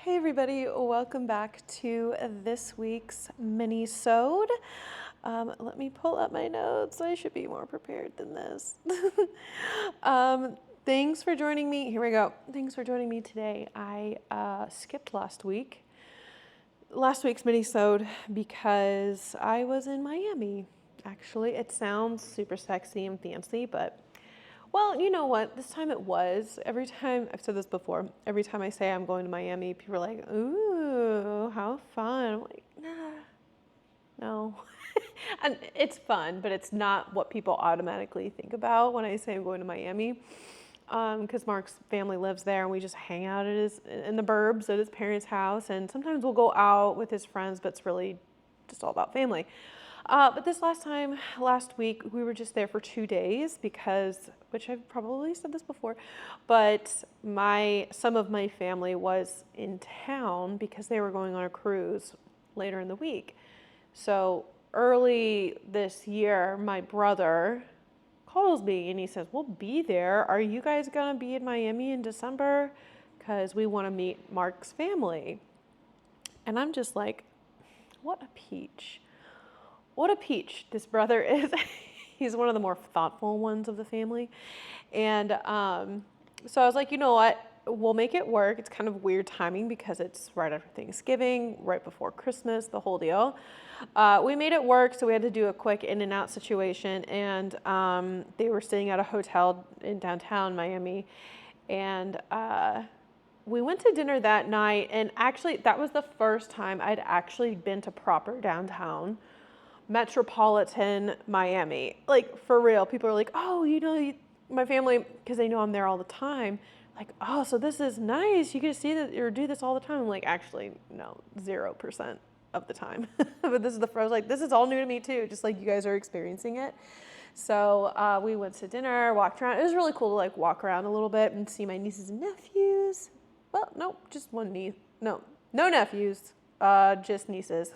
Hey everybody, welcome back to this week's Minisode. Let me pull up my notes. I should be more prepared than this. Thanks for joining me. Here we go. Thanks for joining me today. I skipped last week's Minisode because I was in Miami. Actually, it sounds super sexy and fancy, but well, you know what? This time it was. Every time, I've said this before, every time I say I'm going to Miami, people are like, ooh, how fun. I'm like, nah, no. And it's fun, but it's not what people automatically think about when I say I'm going to Miami. Because Mark's family lives there and we just hang out in the burbs at his parents' house. And sometimes we'll go out with his friends, but it's really just all about family. But this last week, we were just there for 2 days because, which I've probably said this before, but some of my family was in town because they were going on a cruise later in the week. So early this year, my brother calls me and he says, we'll be there. Are you guys going to be in Miami in December? Because we want to meet Mark's family. And I'm just like, what a peach. What a peach this brother is. He's one of the more thoughtful ones of the family. And so I was like, you know what? We'll make it work. It's kind of weird timing because it's right after Thanksgiving, right before Christmas, the whole deal. We made it work, so we had to do a quick in and out situation. And they were staying at a hotel in downtown Miami. And we went to dinner that night. And actually, that was the first time I'd actually been to proper downtown metropolitan Miami. Like, for real, people are like, oh, my family, because they know I'm there all the time, like, oh, so this is nice. You get to see that or do this all the time. I'm like, actually, no, 0% of the time. But this is I was like, this is all new to me too, just like you guys are experiencing it. So we went to dinner, walked around. It was really cool to like walk around a little bit and see my nieces and nephews. Well, nope, just one niece. No nephews, just nieces.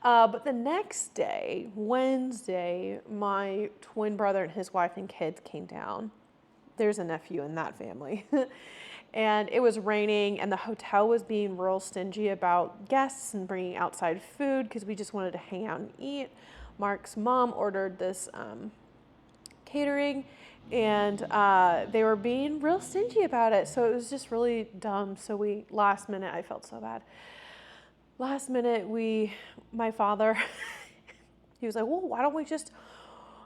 But the next day, Wednesday, my twin brother and his wife and kids came down. There's a nephew in that family. And it was raining and the hotel was being real stingy about guests and bringing outside food because we just wanted to hang out and eat. Mark's mom ordered this catering and they were being real stingy about it. So it was just really dumb. So last minute, I felt so bad. Last minute, my father, he was like, well, why don't we just,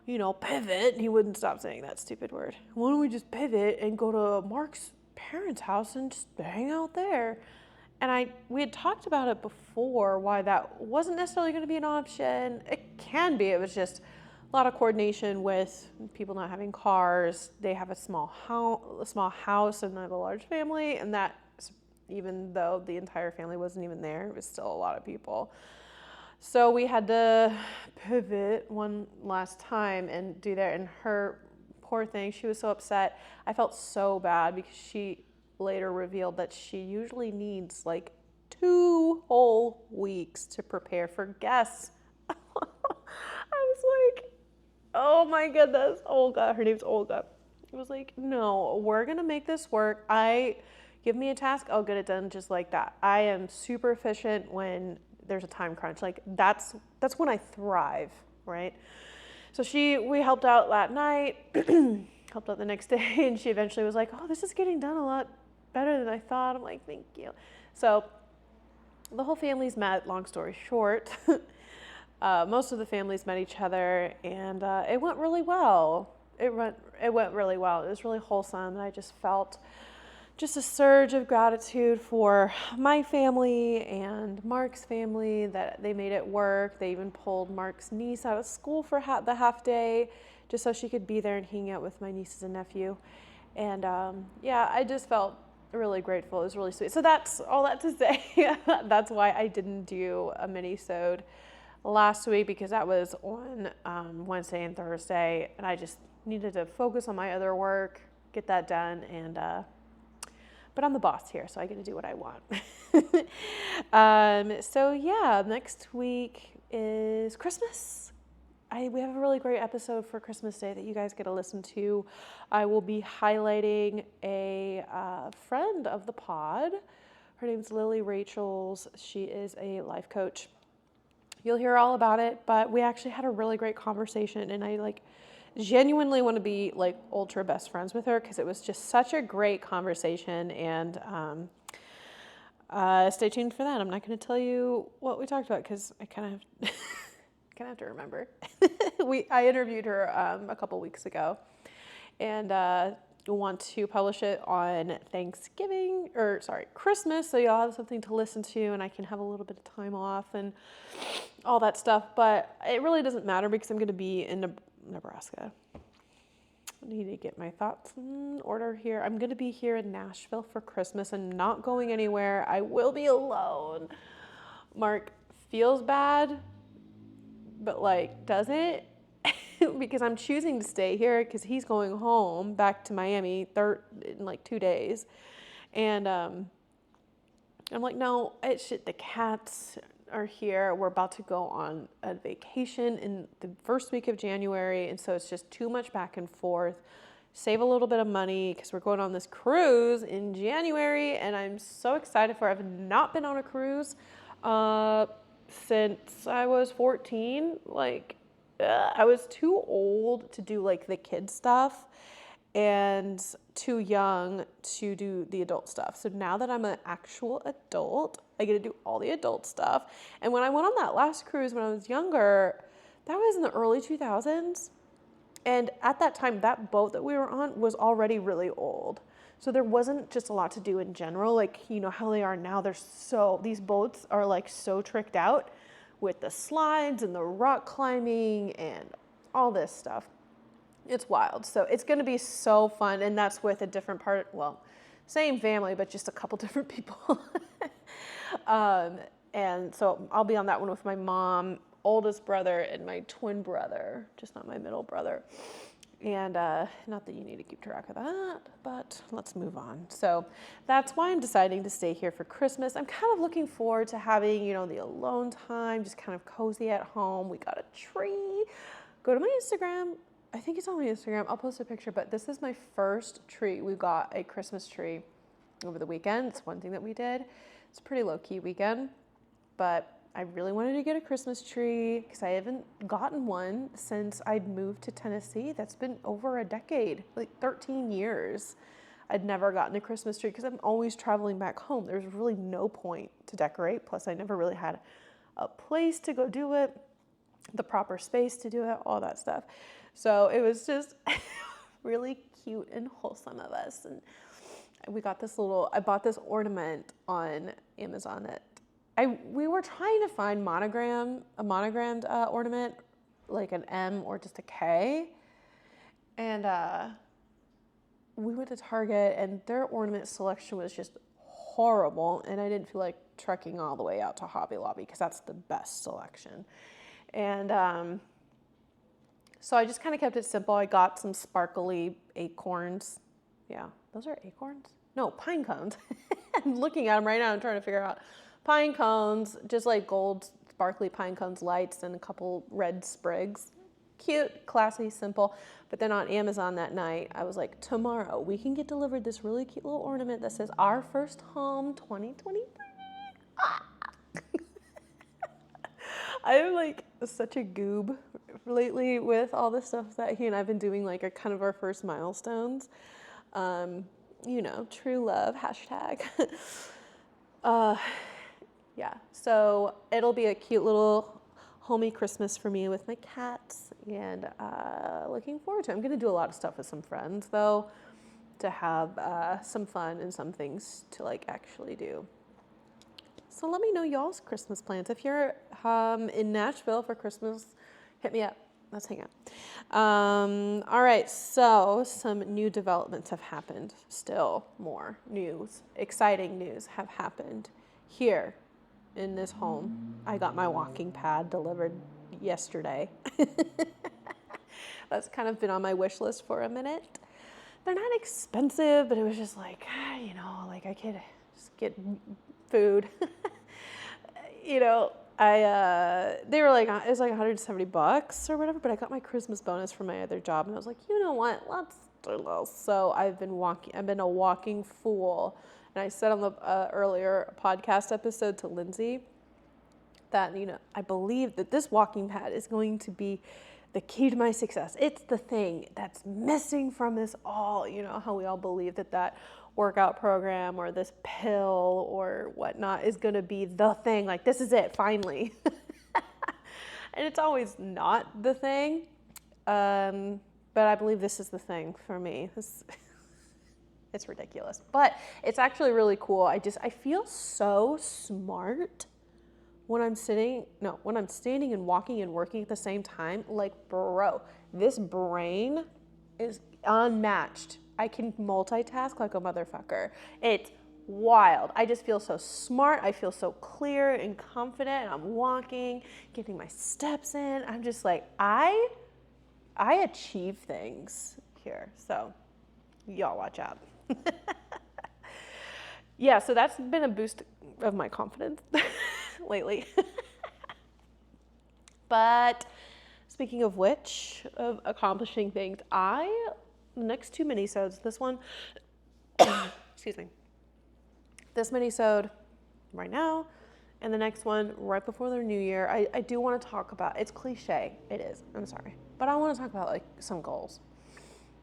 pivot? And he wouldn't stop saying that stupid word. Why don't we just pivot and go to Mark's parents' house and just hang out there? And we had talked about it before, why that wasn't necessarily going to be an option. It can be. It was just a lot of coordination with people not having cars. They have a small house and I have a large family, and that, even though the entire family wasn't even there, it was still a lot of people. So we had to pivot one last time and do that. And her poor thing, she was so upset. I felt so bad because she later revealed that she usually needs like 2 whole weeks to prepare for guests. I was like, oh my goodness, Olga, her name's Olga. I was like, no, we're gonna make this work. Give me a task, I'll get it done just like that. I am super efficient when there's a time crunch. Like that's when I thrive, right? So we helped out that night, helped out the next day, and she eventually was like, oh, this is getting done a lot better than I thought. I'm like, thank you. So the whole family's met, long story short. Most of the families met each other, and it went really well. It went really well. It was really wholesome, and I just felt just a surge of gratitude for my family and Mark's family that they made it work. They even pulled Mark's niece out of school for the half day just so she could be there and hang out with my nieces and nephew. And I just felt really grateful. It was really sweet. So that's all that to say. That's why I didn't do a mini-sode last week, because that was on Wednesday and Thursday, and I just needed to focus on my other work, get that done, and but I'm the boss here, so I get to do what I want. Next week is Christmas. We have a really great episode for Christmas Day that you guys get to listen to. I will be highlighting a friend of the pod. Her name's Lily Rachels. She is a life coach. You'll hear all about it, but we actually had a really great conversation, and I like genuinely want to be like ultra best friends with her because it was just such a great conversation. And stay tuned for that. I'm not going to tell you what we talked about because I kind of have to remember. I interviewed her a couple weeks ago, and want to publish it on Christmas, so y'all have something to listen to, and I can have a little bit of time off and all that stuff. But it really doesn't matter because I'm going to be in Nebraska. I need to get my thoughts in order here. I'm going to be here in Nashville for Christmas and not going anywhere. I will be alone. Mark feels bad, but like doesn't, because I'm choosing to stay here because he's going home back to Miami in like 2 days. And I'm like, no, the cats are here. We're about to go on a vacation in the first week of January. And so it's just too much back and forth. Save a little bit of money because we're going on this cruise in January. And I'm so excited for it. I've not been on a cruise since I was 14. I was too old to do like the kid stuff and too young to do the adult stuff. So now that I'm an actual adult, I get to do all the adult stuff. And when I went on that last cruise when I was younger, that was in the early 2000s. And at that time, that boat that we were on was already really old. So there wasn't just a lot to do in general. Like, you know how they are now, these boats are like so tricked out with the slides and the rock climbing and all this stuff. It's wild. So it's going to be so fun. And that's with a different same family, but just a couple different people. And so I'll be on that one with my mom, oldest brother, and my twin brother, just not my middle brother. And not that you need to keep track of that, but let's move on. So that's why I'm deciding to stay here for Christmas. I'm kind of looking forward to having, the alone time, just kind of cozy at home. We got a tree. Go to my Instagram. I think it's on my Instagram. I'll post a picture, but this is my first tree. We got a Christmas tree over the weekend. It's one thing that we did. It's a pretty low-key weekend, but I really wanted to get a Christmas tree because I haven't gotten one since I'd moved to Tennessee. That's been over a decade, like 13 years. I'd never gotten a Christmas tree because I'm always traveling back home. There's really no point to decorate. Plus, I never really had a place to go do it, the proper space to do it, all that stuff. So it was just really cute and wholesome of us. And we got I bought this ornament on Amazon that we were trying to find a monogrammed ornament, like an M or just a K. And we went to Target and their ornament selection was just horrible. And I didn't feel like trekking all the way out to Hobby Lobby because that's the best selection. And so I just kind of kept it simple. I got some sparkly acorns. Yeah, those are acorns? No, pine cones. I'm looking at them right now and trying to figure out. Pine cones, just like gold sparkly pine cones lights and a couple red sprigs. Cute, classy, simple. But then on Amazon that night, I was like, tomorrow we can get delivered this really cute little ornament that says our first home 2023. Ah! I'm like such a goob lately with all the stuff that he and I've been doing, like kind of our first milestones. True love, hashtag. Yeah, so it'll be a cute little homey Christmas for me with my cats, and looking forward to it. I'm going to do a lot of stuff with some friends, though, to have some fun and some things to like actually do. So let me know y'all's Christmas plans. If you're in Nashville for Christmas, hit me up. Let's hang out. All right, so some new developments have happened. Still more news, exciting news have happened here in this home. I got my walking pad delivered yesterday. That's kind of been on my wish list for a minute. They're not expensive, but it was just like, I could just get food. They were like, it was like $170 or whatever, but I got my Christmas bonus from my other job, and I was like, you know what, ridiculous. So I've been a walking fool. And I said on the earlier podcast episode to Lindsay that, I believe that this walking pad is going to be the key to my success. It's the thing that's missing from this all. How we all believe that workout program or this pill or whatnot is going to be the thing. Like, this is it, finally. And it's always not the thing. But I believe this is the thing for me. It's ridiculous, but it's actually really cool. I feel so smart when I'm standing and walking and working at the same time. Like, bro, this brain is unmatched. I can multitask like a motherfucker. It's wild. I just feel so smart. I feel so clear and confident. And I'm walking, getting my steps in. I'm just like, I achieve things here. So y'all watch out. Yeah, so that's been a boost of my confidence lately. But speaking of which, of accomplishing things, the next 2 minisodes, this one, excuse me, this minisode right now, and the next one right before the new year, I do want to talk about, it's cliche, it is, I'm sorry, but I want to talk about like some goals.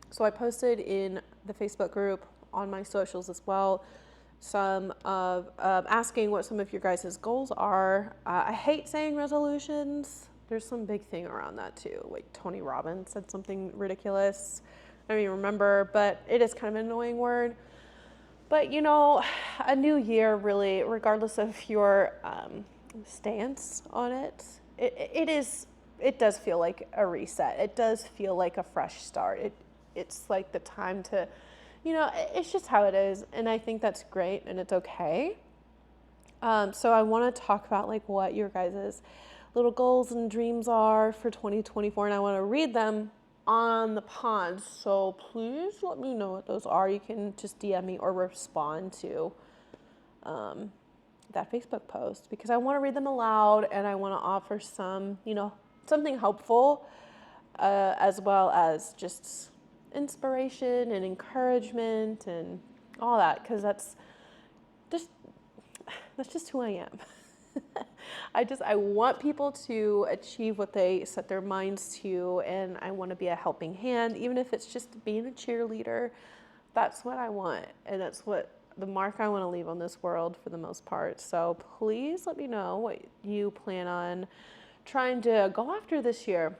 So I posted in the Facebook group, on my socials as well, some of asking what some of your guys' goals are. I hate saying resolutions. There's some big thing around that too. Like Tony Robbins said something ridiculous. I don't even remember, but it is kind of an annoying word. But a new year, really, regardless of your stance on it, it does feel like a reset. It does feel like a fresh start. It's like the time to, it's just how it is. And I think that's great and it's okay. So I want to talk about like what your guys' little goals and dreams are for 2024. And I want to read them on the pond. So please let me know what those are. You can just DM me or respond to that Facebook post, because I want to read them aloud and I want to offer some, something helpful, as well as just inspiration and encouragement and all that, because that's just who I am. I want people to achieve what they set their minds to, and I want to be a helping hand, even if it's just being a cheerleader. That's what I want, and that's what the mark I want to leave on this world for the most part. So please let me know what you plan on trying to go after this year.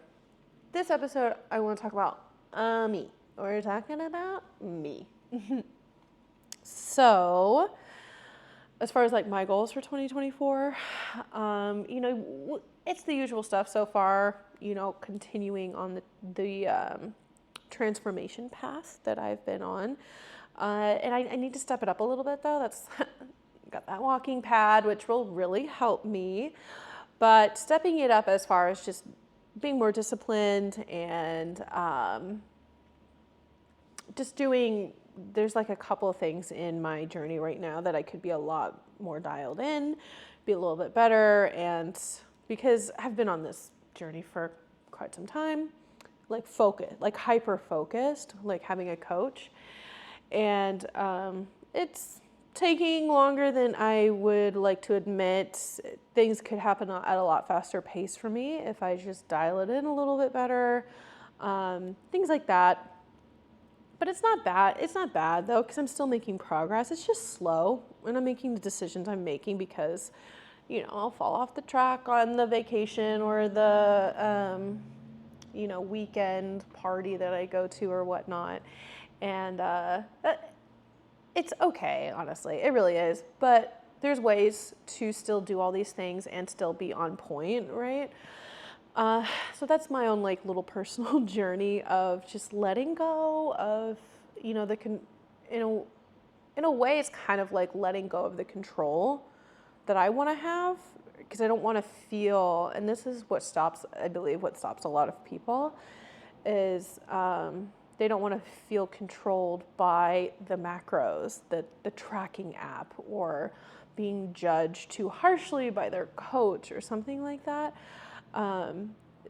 This episode, I want to talk about me. We're talking about me. So, as far as like my goals for 2024, it's the usual stuff so far, continuing on the transformation path that I've been on. And I need to step it up a little bit though. That's got that walking pad, which will really help me. But stepping it up as far as just being more disciplined and there's like a couple of things in my journey right now that I could be a lot more dialed in, be a little bit better. And because I've been on this journey for quite some time, like hyper focused, like having a coach. And it's taking longer than I would like to admit. Things could happen at a lot faster pace for me if I just dial it in a little bit better, things like that. But it's not bad. It's not bad though, because I'm still making progress. It's just slow, and I'm making the decisions I'm making because, I'll fall off the track on the vacation or the, weekend party that I go to or whatnot. And it's okay, honestly. It really is. But there's ways to still do all these things and still be on point, right? So that's my own like little personal journey of just letting go of, in a way it's kind of like letting go of the control that I want to have, because I don't want to feel, and this is what stops a lot of people is they don't want to feel controlled by the macros, the tracking app, or being judged too harshly by their coach or something like that.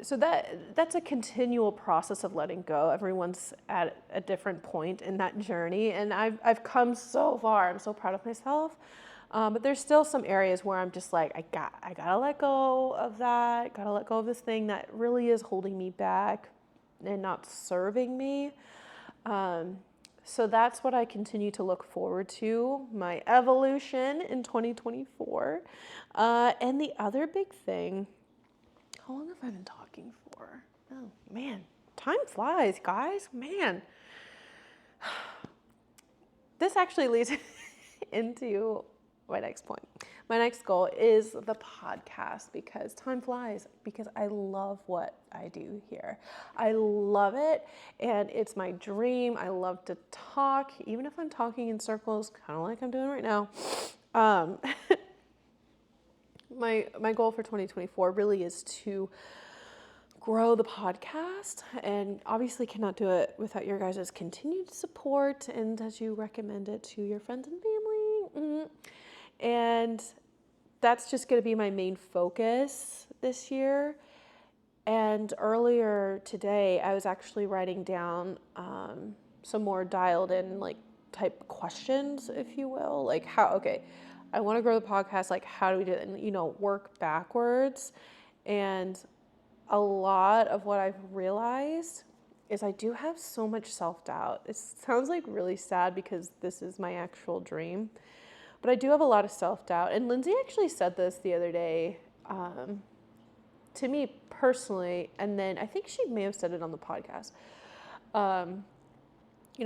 So that's a continual process of letting go. Everyone's at a different point in that journey, and I've come so far. I'm so proud of myself. But there's still some areas where I'm just like, I gotta let go of that. Gotta let go of this thing that really is holding me back and not serving me. So that's what I continue to look forward to, my evolution in 2024. And the other big thing, how long have I been talking for? Oh, man, time flies, guys. Man. This actually leads into my next point. My next goal is the podcast, because time flies, because I love what I do here. I love it, and it's my dream. I love to talk, even if I'm talking in circles, kind of like I'm doing right now. My goal for 2024 really is to grow the podcast, and obviously cannot do it without your guys' continued support and as you recommend it to your friends and family. And that's just going to be my main focus this year. And earlier today, I was actually writing down some more dialed in, like, type questions, if you will. Like, I want to grow the podcast. Like, how do we do it? And, work backwards. And a lot of what I've realized is I do have so much self-doubt. It sounds like really sad because this is my actual dream. But I do have a lot of self-doubt. And Lindsay actually said this the other day to me personally, and then I think she may have said it on the podcast.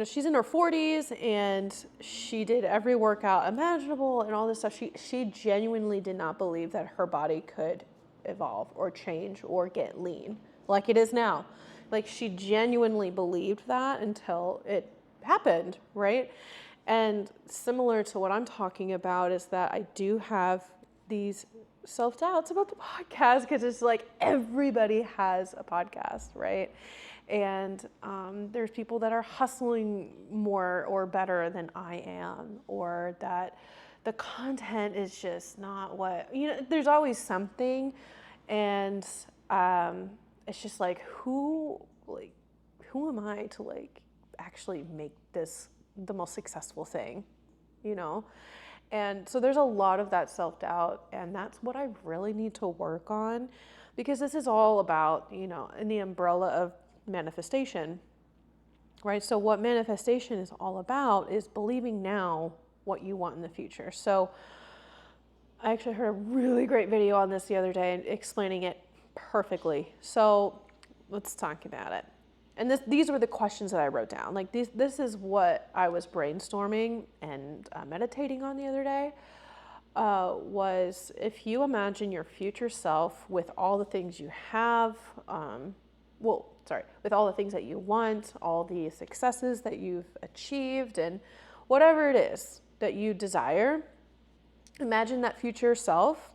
She's in her 40s, and she did every workout imaginable and all this stuff. She genuinely did not believe that her body could evolve or change or get lean like it is now. Like, she genuinely believed that until it happened, right? And similar to what I'm talking about is that I do have these self-doubts about the podcast, because it's like everybody has a podcast, right? And there's people that are hustling more or better than I am, or that the content is just not what, there's always something. And it's just like, who am I to actually make this the most successful thing, And so there's a lot of that self-doubt, and that's what I really need to work on, because this is all about, in the umbrella of manifestation, right? So what manifestation is all about is believing now what you want in the future. So I actually heard a really great video on this the other day, explaining it perfectly. So let's talk about it. And these were the questions that I wrote down. Like, this is what I was brainstorming and meditating on the other day. Was, if you imagine your future self with all the things you have, with all the things that you want, all the successes that you've achieved, and whatever it is that you desire, imagine that future self.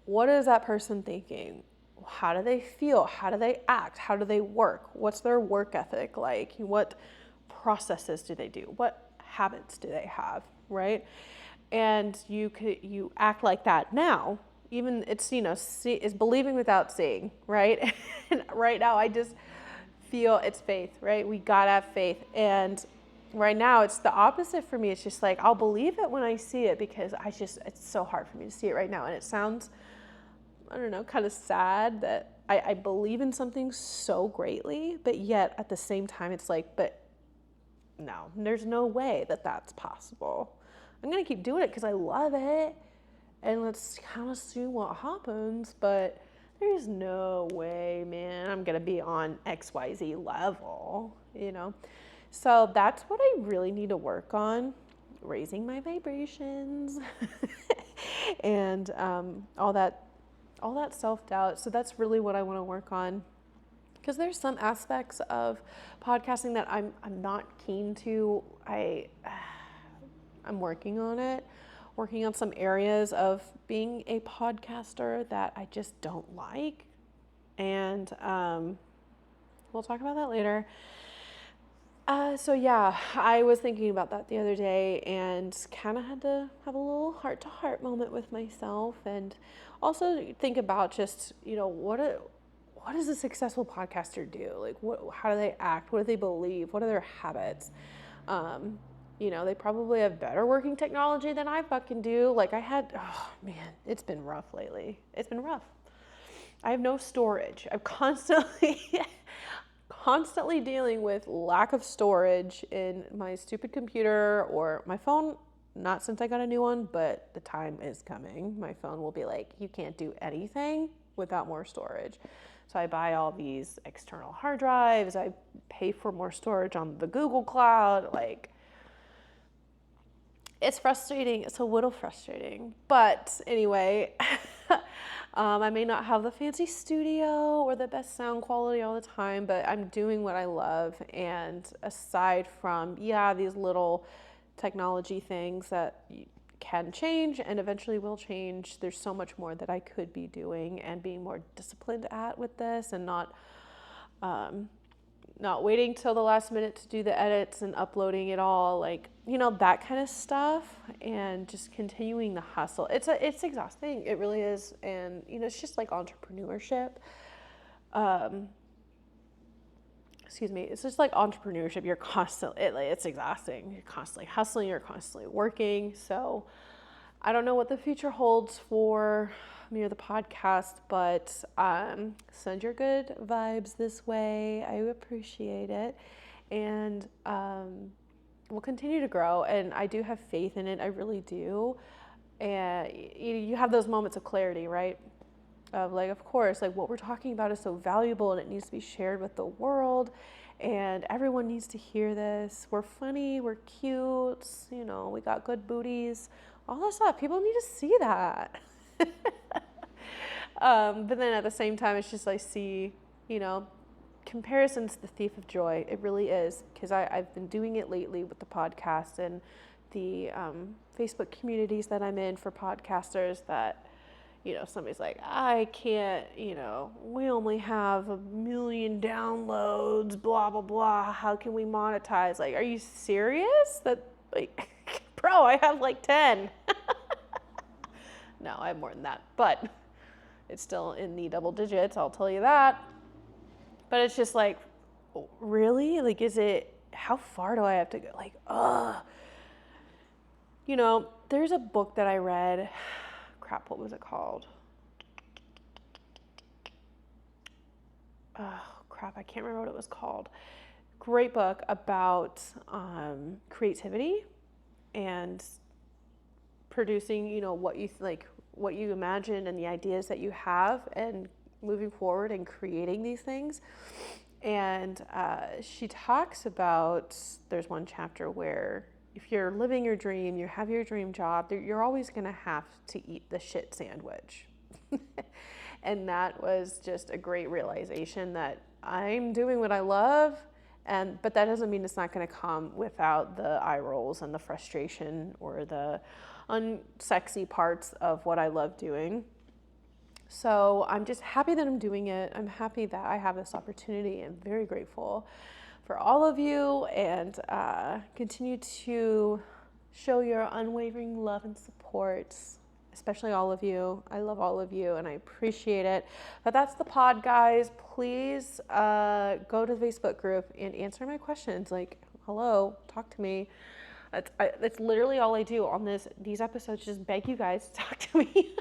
What is that person thinking? How do they feel? How do they act? How do they work? What's their work ethic like? What processes do they do? What habits do they have, right? And you act like that now. Even it's, is believing without seeing, right? And right now I just feel it's faith, right? We gotta have faith. And right now it's the opposite for me. It's just like, I'll believe it when I see it, because it's so hard for me to see it right now. And it sounds, I don't know, kind of sad that I believe in something so greatly, but yet at the same time, it's like, but no, there's no way that that's possible. I'm going to keep doing it because I love it, and let's kind of see what happens, but there's no way, man, I'm going to be on XYZ level, So that's what I really need to work on, raising my vibrations and all that self-doubt. So that's really what I want to work on, because there's some aspects of podcasting that I'm not keen to. I'm working on it, working on some areas of being a podcaster that I just don't like, and we'll talk about that later. So yeah, I was thinking about that the other day, and kind of had to have a little heart-to-heart moment with myself, and also think about just, what does a successful podcaster do? Like, how do they act? What do they believe? What are their habits? They probably have better working technology than I fucking do. Like oh man, it's been rough lately. It's been rough. I have no storage. I'm constantly dealing with lack of storage in my stupid computer or my phone. Not since I got a new one, but the time is coming. My phone will be like, you can't do anything without more storage. So I buy all these external hard drives. I pay for more storage on the Google Cloud. Like, it's frustrating. It's a little frustrating. But anyway, I may not have the fancy studio or the best sound quality all the time, but I'm doing what I love. And aside from, these little technology things that can change and eventually will change, there's so much more that I could be doing and being more disciplined at with this, and not waiting till the last minute to do the edits and uploading it all, like, that kind of stuff, and just continuing the hustle. It's exhausting. It really is. And, it's just like entrepreneurship. It's just like entrepreneurship. You're constantly, it's exhausting. You're constantly hustling. You're constantly working. So I don't know what the future holds for me or the podcast, but send your good vibes this way. I appreciate it. And we'll continue to grow. And I do have faith in it. I really do. And you have those moments of clarity, right? Of like, of course, like what we're talking about is so valuable and it needs to be shared with the world, and everyone needs to hear this. We're funny, we're cute, we got good booties, all that stuff. People need to see that. But then at the same time, it's just like, comparison's the thief of joy. It really is, because I've been doing it lately with the podcast and the Facebook communities that I'm in for podcasters that, somebody's like, I can't, we only have 1 million downloads, blah, blah, blah. How can we monetize? Like, are you serious? That, like, bro, I have like 10. No, I have more than that, but it's still in the double digits, I'll tell you that. But it's just like, really? Like, how far do I have to go? Like, there's a book that I read. Crap, what was it called? Oh, crap, I can't remember what it was called. Great book about creativity and producing, what you imagine and the ideas that you have, and moving forward and creating these things. And she talks about, there's one chapter where if you're living your dream, you have your dream job, you're always going to have to eat the shit sandwich. And that was just a great realization that I'm doing what I love, but that doesn't mean it's not going to come without the eye rolls and the frustration or the unsexy parts of what I love doing. So I'm just happy that I'm doing it. I'm happy that I have this opportunity. I'm very grateful for all of you, and continue to show your unwavering love and support, especially all of you. I love all of you and I appreciate it. But that's the pod, guys. Please go to the Facebook group and answer my questions. Like, hello, talk to me. That's literally all I do on these episodes, just beg you guys to talk to me.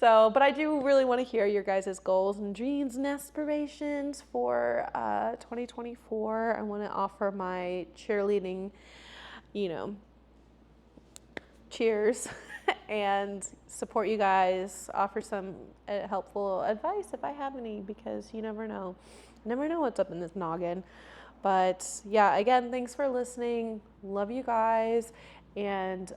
But I do really want to hear your guys' goals and dreams and aspirations for 2024. I want to offer my cheerleading, cheers, and support you guys, offer some helpful advice if I have any, because you never know. Never know what's up in this noggin. But yeah, again, thanks for listening. Love you guys. And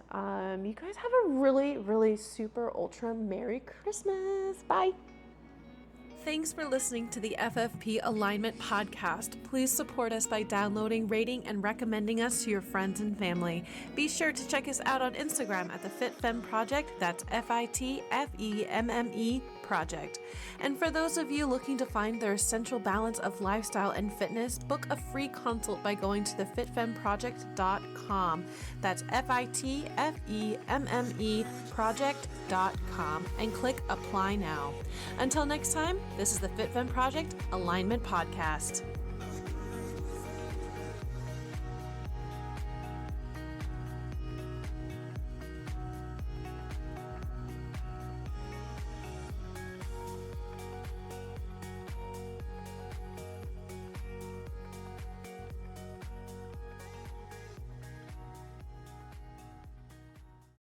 you guys have a really, really super ultra Merry Christmas. Bye. Thanks for listening to the FFP Alignment Podcast. Please support us by downloading, rating, and recommending us to your friends and family. Be sure to check us out on Instagram at the FitFemme Project. That's FITFEMME Project. And for those of you looking to find their essential balance of lifestyle and fitness, book a free consult by going to thefitfemproject.com. That's FITFEMME project.com and click apply now. Until next time, this is the FitFem Project Alignment Podcast.